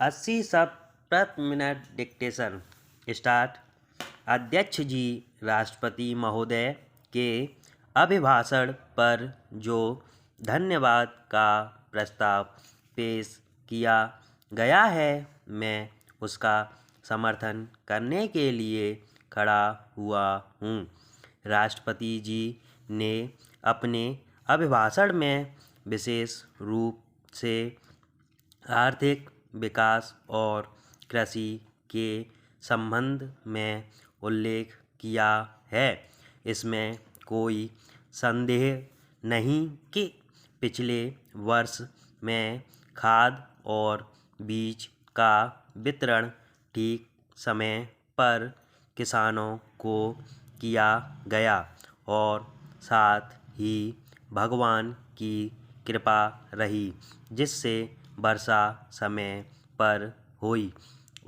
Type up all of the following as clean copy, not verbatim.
80 शब्द प्रति minute dictation start. अध्यक्ष जी, राष्ट्रपति महोदय के अभिभाषण पर जो धन्यवाद का प्रस्ताव पेश किया गया है, मैं उसका समर्थन करने के लिए खड़ा हुआ हूँ। राष्ट्रपति जी ने अपने अभिभाषण में विशेष रूप से आर्थिक विकास और कृषि के संबंध में उल्लेख किया है। इसमें कोई संदेह नहीं कि पिछले वर्ष में खाद और बीज का वितरण ठीक समय पर किसानों को किया गया और साथ ही भगवान की कृपा रही, जिससे वर्षा समय पर हुई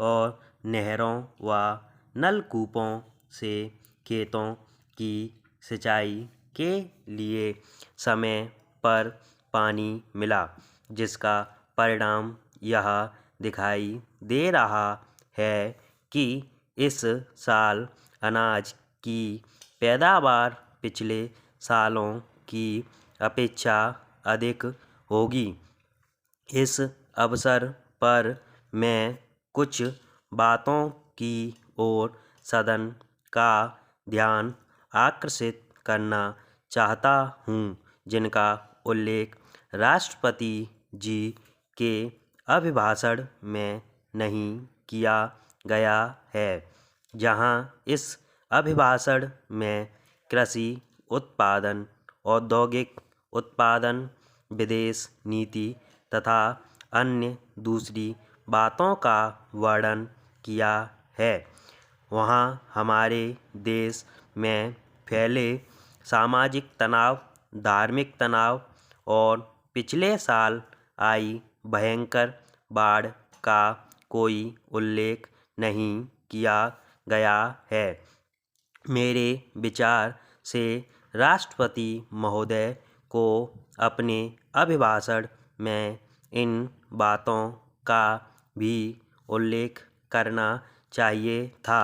और नहरों व नलकूपों से खेतों की सिंचाई के लिए समय पर पानी मिला, जिसका परिणाम यह दिखाई दे रहा है कि इस साल अनाज की पैदावार पिछले सालों की अपेक्षा अधिक होगी। इस अवसर पर मैं कुछ बातों की ओर सदन का ध्यान आकर्षित करना चाहता हूँ, जिनका उल्लेख राष्ट्रपति जी के अभिभाषण में नहीं किया गया है। जहाँ इस अभिभाषण में कृषि उत्पादन, औद्योगिक उत्पादन, विदेश नीति तथा अन्य दूसरी बातों का वर्णन किया है, वहाँ हमारे देश में फैले सामाजिक तनाव, धार्मिक तनाव और पिछले साल आई भयंकर बाढ़ का कोई उल्लेख नहीं किया गया है। मेरे विचार से राष्ट्रपति महोदय को अपने अभिभाषण में इन बातों का भी उल्लेख करना चाहिए था।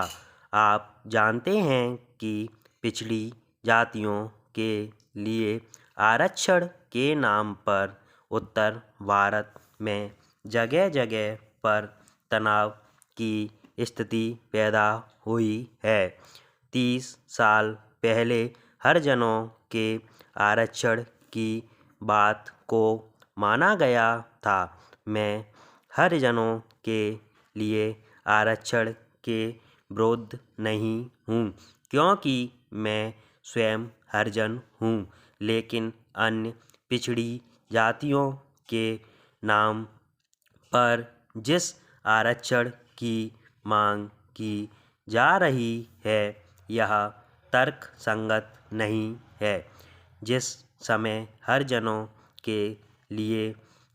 आप जानते हैं कि पिछड़ी जातियों के लिए आरक्षण के नाम पर उत्तर भारत में जगह जगह पर तनाव की स्थिति पैदा हुई है। 30 साल पहले हरिजनों के आरक्षण की बात को माना गया था। मैं हरिजनों के लिए आरक्षण के विरुद्ध नहीं हूँ, क्योंकि मैं स्वयं हरिजन हूँ, लेकिन अन्य पिछड़ी जातियों के नाम पर जिस आरक्षण की मांग की जा रही है, यह तर्कसंगत नहीं है। जिस समय हरिजनों के लिए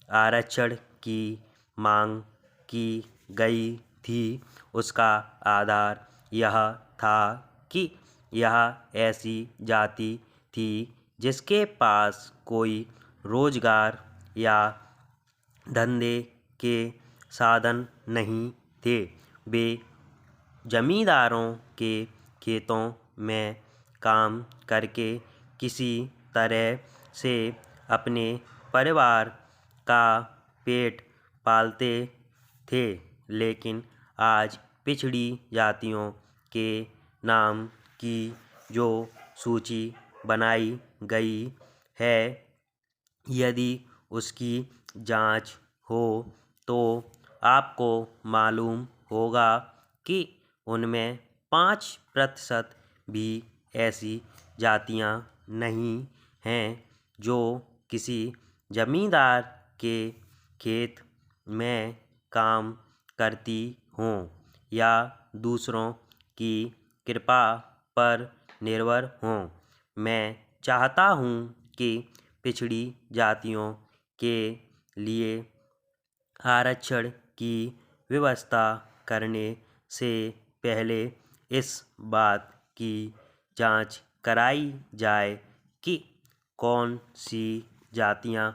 आरक्षण की मांग की गई थी, उसका आधार यह था कि यह ऐसी जाति थी जिसके पास कोई रोजगार या धंधे के साधन नहीं थे। वे जमींदारों के खेतों में काम करके किसी तरह से अपने परिवार का पेट पालते थे। लेकिन आज पिछड़ी जातियों के नाम की जो सूची बनाई गई है, यदि उसकी जांच हो तो आपको मालूम होगा कि उनमें 5% भी ऐसी जातियां नहीं हैं जो किसी जमींदार के खेत में काम करती हों या दूसरों की कृपा पर निर्भर हों। मैं चाहता हूँ कि पिछड़ी जातियों के लिए आरक्षण की व्यवस्था करने से पहले इस बात की जांच कराई जाए कि कौन सी जातियां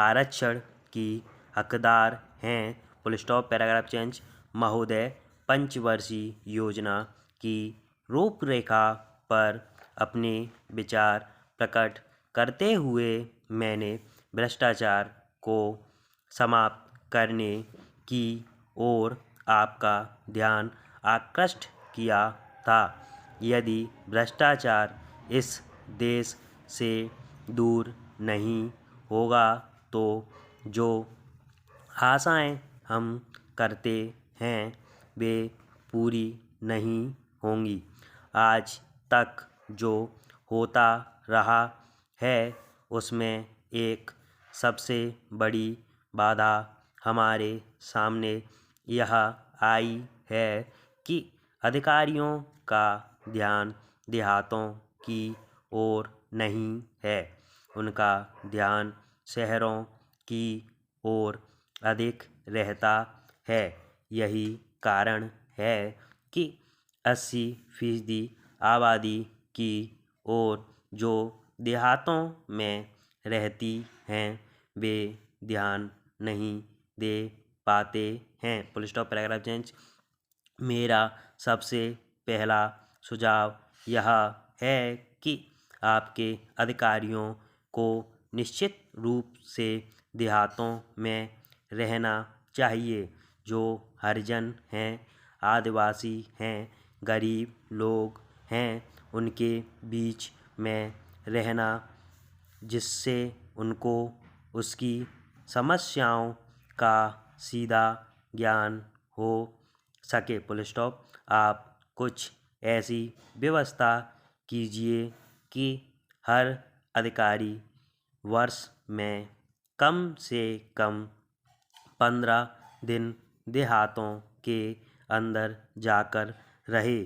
आरक्षण की हकदार हैं फुल स्टॉप, पैराग्राफ चेंज। महोदय, पंचवर्षीय योजना की रूपरेखा पर अपने विचार प्रकट करते हुए मैंने भ्रष्टाचार को समाप्त करने की ओर आपका ध्यान आकृष्ट किया था। यदि भ्रष्टाचार इस देश से दूर नहीं होगा तो जो आशाएं हम करते हैं वे पूरी नहीं होंगी। आज तक जो होता रहा है उसमें एक सबसे बड़ी बाधा हमारे सामने यह आई है कि अधिकारियों का ध्यान देहातों की ओर नहीं है। उनका ध्यान शहरों की ओर अधिक रहता है। यही कारण है कि 80% आबादी की ओर जो देहातों में रहती हैं वे ध्यान नहीं दे पाते हैं। Full stop, paragraph change. मेरा सबसे पहला सुझाव यह है कि आपके अधिकारियों को निश्चित रूप से देहातों में रहना चाहिए। जो हरिजन हैं, आदिवासी हैं, गरीब लोग हैं, उनके बीच में रहना, जिससे उनको उसकी समस्याओं का सीधा ज्ञान हो सके। Full stop. आप कुछ ऐसी व्यवस्था कीजिए कि हर अधिकारी वर्ष में कम से कम 15 दिन देहातों के अंदर जाकर रहे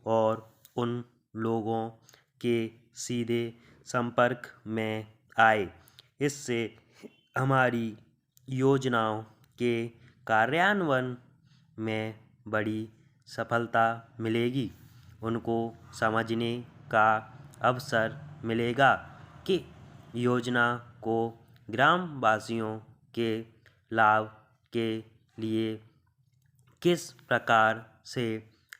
और उन लोगों के सीधे संपर्क में आए। इससे हमारी योजनाओं के कार्यान्वयन में बड़ी सफलता मिलेगी। उनको समझने का अवसर मिलेगा कि योजना को ग्रामवासियों के लाभ के लिए किस प्रकार से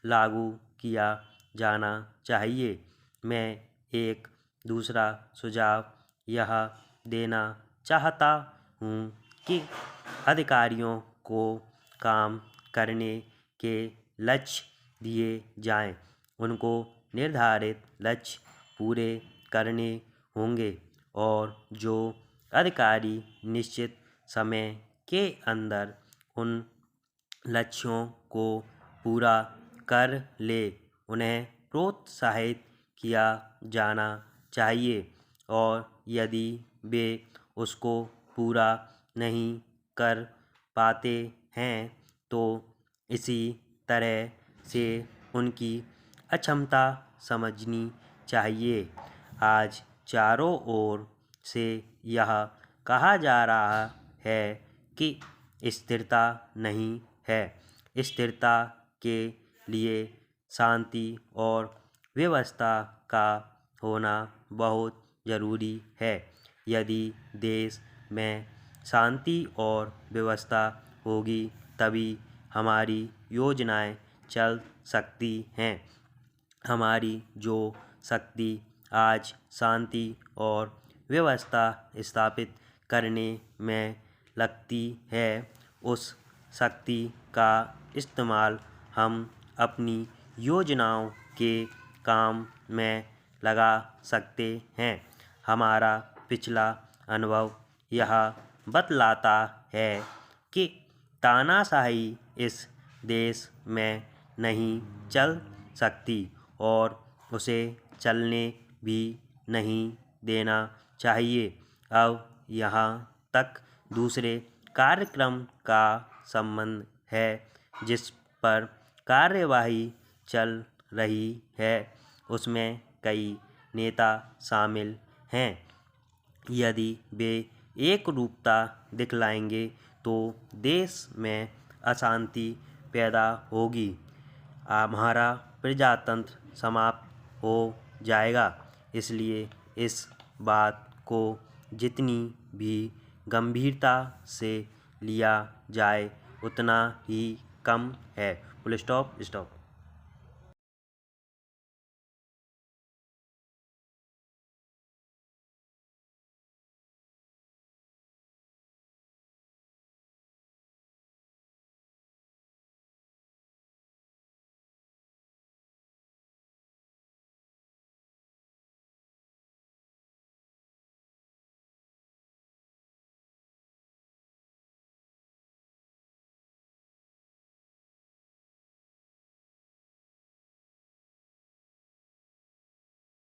लागू किया जाना चाहिए। मैं एक दूसरा सुझाव यह देना चाहता हूँ कि अधिकारियों को काम करने के लक्ष्य दिए जाएं। उनको निर्धारित लक्ष्य पूरे करने होंगे और जो अधिकारी निश्चित समय के अंदर उन लक्ष्यों को पूरा कर ले उन्हें प्रोत्साहित किया जाना चाहिए और यदि वे उसको पूरा नहीं कर पाते हैं तो इसी तरह से उनकी अक्षमता समझनी चाहिए। आज चारों ओर से यह कहा जा रहा है कि स्थिरता नहीं है। स्थिरता के लिए शांति और व्यवस्था का होना बहुत ज़रूरी है। यदि देश में शांति और व्यवस्था होगी तभी हमारी योजनाएं चल सकती हैं। हमारी जो शक्ति आज शांति और व्यवस्था स्थापित करने में लगती है उस शक्ति का इस्तेमाल हम अपनी योजनाओं के काम में लगा सकते हैं। हमारा पिछला अनुभव यह बतलाता है कि तानाशाही इस देश में नहीं चल सकती और उसे चलने भी नहीं देना चाहिए। अब यहाँ तक दूसरे कार्यक्रम का संबंध है जिस पर कार्यवाही चल रही है उसमें कई नेता शामिल हैं। यदि वे एकरूपता दिखलाएंगे तो देश में अशांति पैदा होगी, हमारा प्रजातंत्र समाप्त हो जाएगा। इसलिए इस बात को जितनी भी गंभीरता से लिया जाए उतना ही कम है। Full stop stop.